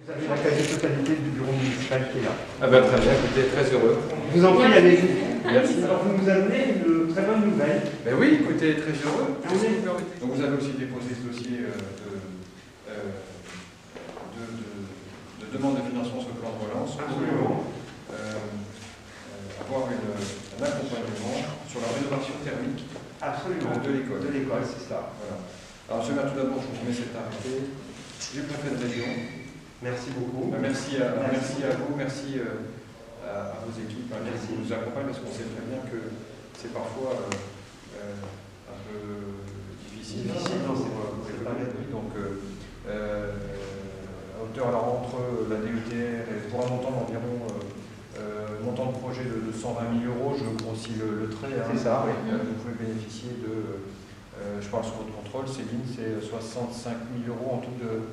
Vous avez la quasi-totalité du bureau municipal qui est là. Ah ben très bien, écoutez, très heureux. Je vous en prie, allez-y. Merci. Alors vous nous amenez une très bonne nouvelle. Ben oui, écoutez, très heureux. Donc vous avez aussi déposé ce dossier de demande de financement sur le plan de relance Absolument. pour avoir un accompagnement sur la rénovation thermique Absolument. de l'école. De l'école, c'est ça. Voilà. Alors, monsieur le maire, tout d'abord, je vous remets cet arrêté du préfet de région. Merci beaucoup. Merci à vous, merci à vos équipes qui nous accompagnent, parce qu'on sait très bien que c'est parfois un peu difficile. Non, c'est pas net. Donc, à hauteur, alors, entre la DETR et pour un montant d'environ montant de projet de 120 000 €, je grossis le trait. C'est ça, oui. Vous pouvez bénéficier de, je parle sous votre contrôle, Céline, c'est 65 000 € en tout de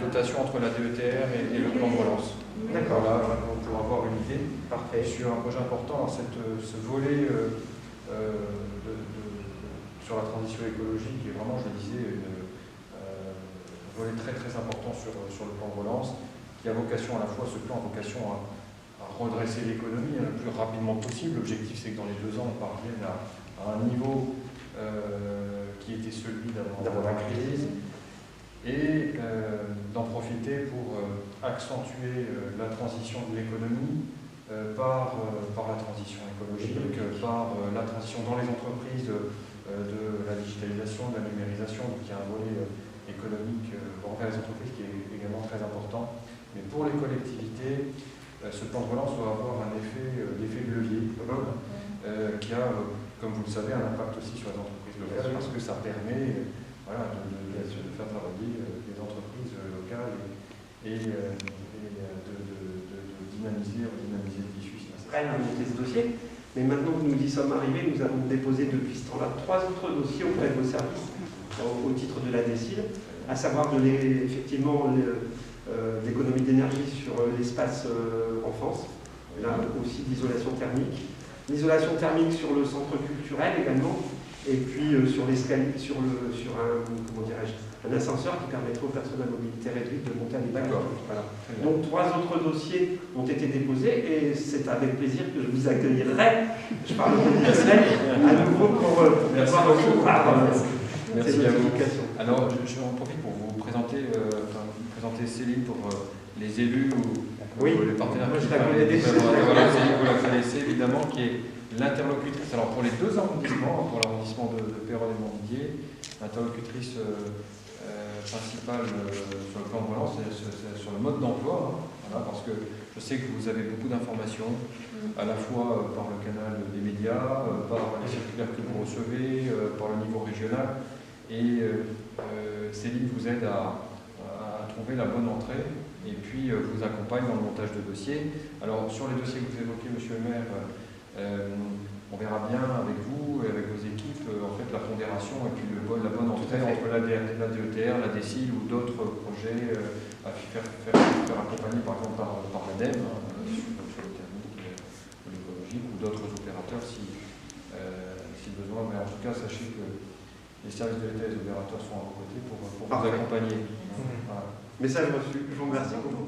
dotation entre la DETR et le plan de relance. D'accord. Voilà, pour avoir une idée. Parfait. Sur un projet important, ce volet sur la transition écologique est vraiment, je le disais, un volet très très important sur le plan de relance, qui a vocation à la fois, ce plan a vocation à redresser l'économie le plus rapidement possible. L'objectif, c'est que dans les 2 ans, on parvienne à un niveau qui était celui d'avant la crise, et d'en profiter pour accentuer la transition de l'économie par la transition écologique, par la transition dans les entreprises de la digitalisation, de la numérisation. Donc il y a un volet économique envers les entreprises qui est également très important. Mais pour les collectivités, ce plan de relance doit avoir un effet de levier qui a, comme vous le savez, un impact aussi sur les entreprises locales, parce que ça permet de faire travailler les entreprises locales et de dynamiser le tissu. Très bien monté ce dossier. Mais maintenant que nous y sommes arrivés, nous avons déposé depuis ce temps-là 3 autres dossiers auprès de vos services au titre de la DSIL, à savoir effectivement l'économie d'énergie sur l'espace enfance, là aussi l'isolation thermique. L'isolation thermique sur le centre culturel également, et puis sur l'escalier, sur un ascenseur qui permettrait aux personnes à mobilité réduite de monter à l'étage. Voilà. Donc 3 autres dossiers ont été déposés, et c'est avec plaisir que je vous accueillerai, je parle au personnel, à nouveau pour recevoir Merci ces à vous. notifications. Alors, je en profite pour vous présenter Céline pour les élus ou les partenaires. Moi, je la connais déjà. Voilà, Céline, vous la connaissez évidemment, qui est l'interlocutrice. Alors, pour les 2 arrondissements, pour l'arrondissement de Péronne et Montdidier, l'interlocutrice principale sur le plan de relance, c'est sur le mode d'emploi, parce que je sais que vous avez beaucoup d'informations, à la fois par le canal des médias, par les circulaires que vous recevez, par le niveau régional. Et Céline vous aide à trouver la bonne entrée et puis vous accompagne dans le montage de dossiers. Alors sur les dossiers que vous évoquez, monsieur le maire, on verra bien avec vous et avec vos équipes en fait la pondération et puis la bonne entrée entre la DETR, la DSIL ou d'autres projets à faire accompagner par exemple par l'ADEME sur le thermique ou l'écologique ou d'autres opérateurs si besoin. Mais en tout cas, sachez que les services de l'État et les opérateurs sont à vos côtés pour vous accompagner. Message reçu. Je vous remercie beaucoup.